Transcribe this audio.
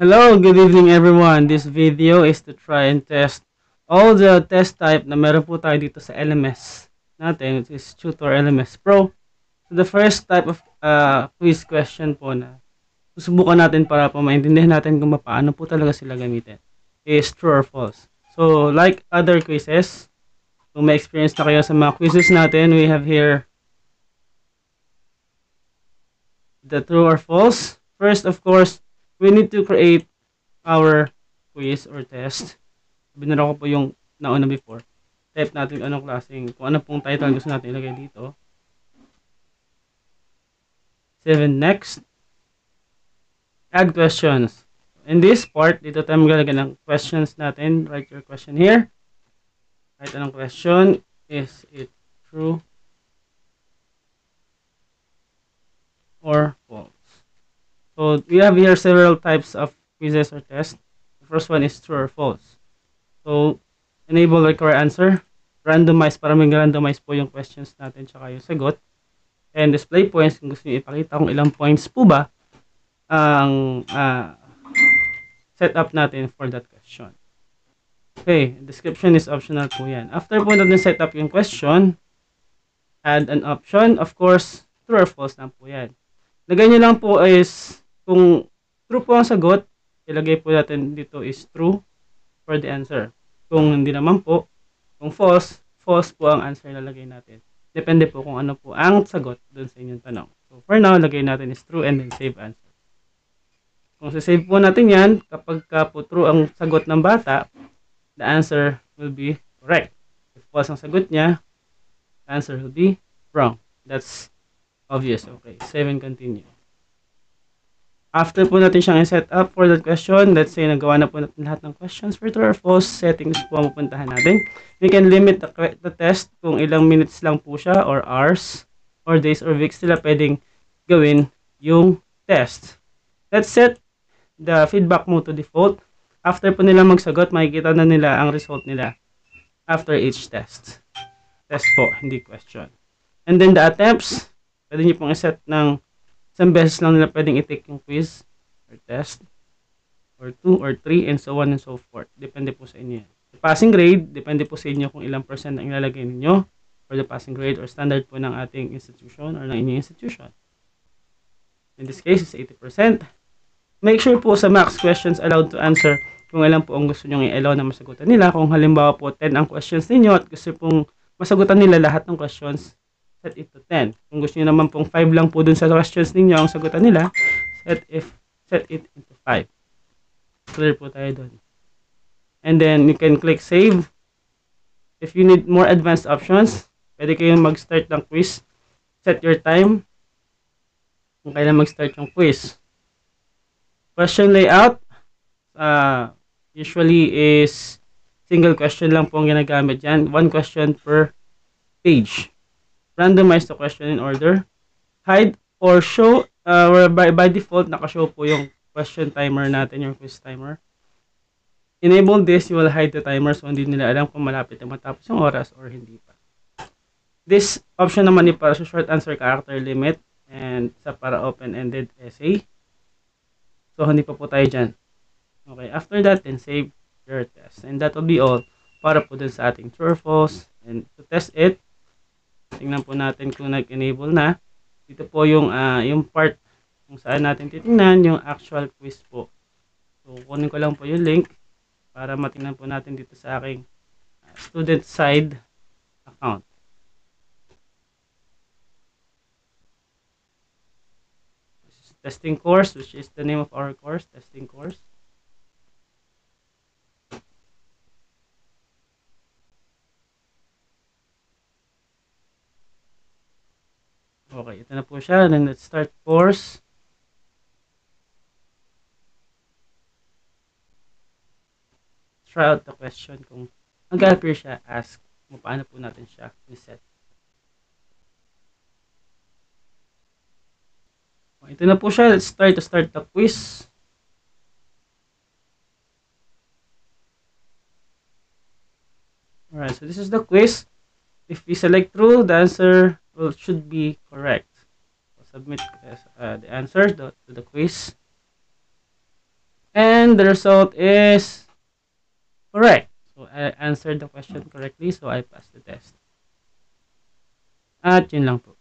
Hello, good evening everyone. This video is to try and test all the test type na meron po tayo dito sa LMS natin, which is Tutor LMS Pro. So the first type of quiz question po na susubukan natin para po maintindihan natin kung paano po talaga sila gamitin is true or false. So like other quizzes, kung may experience na kayo sa mga quizzes natin, we have here the true or false. First, of course, we need to create our quiz or test. Binara ko po yung nauna before. Type natin anong klaseng, kung ano pong title gusto natin ilagay dito. 7 next. Add questions. In this part, dito tayo maglalagay ng questions natin. Write your question here. Write anong question. Is it true or false? So, we have here several types of quizzes or tests. The first one is true or false. So, enable require answer. Randomize, para mag-randomize po yung questions natin tsaka yung sagot. And display points, kung gusto niyo ipakita kung ilang points po ba ang setup natin for that question. Okay, description is optional po yan. After po natin set up yung question, add an option. Of course, true or false na po yan. Lagay nyo lang po is, kung true po ang sagot, ilagay po natin dito is true for the answer. Kung hindi naman po, kung false, false po ang answer na lagay natin. Depende po kung ano po ang sagot dun sa inyong tanong. So for now, lagay natin is true and then save answer. Kung save po natin yan, kapag po true ang sagot ng bata, the answer will be correct. If false ang sagot niya, the answer will be wrong. That's obvious. Okay, save and continue. After po natin siyang set up for that question, let's say nagawa na po natin lahat ng questions for true or false, settings po ang pupuntahan natin. We can limit the test kung ilang minutes lang po siya, or hours, or days, or weeks sila pwedeng gawin yung test. Let's set the feedback mode to default. After po nila magsagot, makikita na nila ang result nila after each test. Test po, hindi question. And then the attempts, pwede nyo pong iset ng isang beses lang nila pwedeng i-take yung quiz or test, or 2 or 3, and so on and so forth. Depende po sa inyo. The passing grade, depende po sa inyo kung ilang percent ang ilalagay ninyo for the passing grade or standard po ng ating institution or ng inyong institution. In this case, is 80%. Make sure po sa max questions allowed to answer kung ilan po ang gusto nyo i-allow na masagutan nila. Kung halimbawa po 10 ang questions ninyo at gusto pong masagutan nila lahat ng questions, set it to 10. Kung gusto nyo naman pong 5 lang po dun sa questions ninyo ang sagutan nila, set it into 5. Clear po tayo dun. And then you can click save. If you need more advanced options, pwede kayong mag-start ng quiz. Set your time kung kailan mag-start yung quiz. Question layout, usually is single question lang po ang ginagamit dyan. One question per page. Randomize the question in order. Hide or show, by default, nakashow po yung question timer natin, yung quiz timer. Enable this, you will hide the timer so hindi nila alam kung malapit na matapos yung oras or hindi pa. This option naman ay para sa short answer character limit and sa para open-ended essay. So, hindi pa po tayo dyan. Okay, after that, then save your test. And that will be all para po dun sa ating true or false. And to test it, tingnan po natin kung nag-enable na. Dito po yung part kung saan natin titingnan yung actual quiz po. So, kunin ko lang po yung link para matingnan po natin dito sa aking student side account. Testing course, which is the name of our course, testing course. Okay, ito na po siya. Then let's start course. Try out the question kung mag-appear siya, ask kung paano po natin siya reset. Ito na po siya. Let's try to start the quiz. Alright, so this is the quiz. If we select true, the answer should be correct. So submit the answer to the quiz. And And the result is correct. So, I answered the question correctly, so I passed the test. At yun lang po.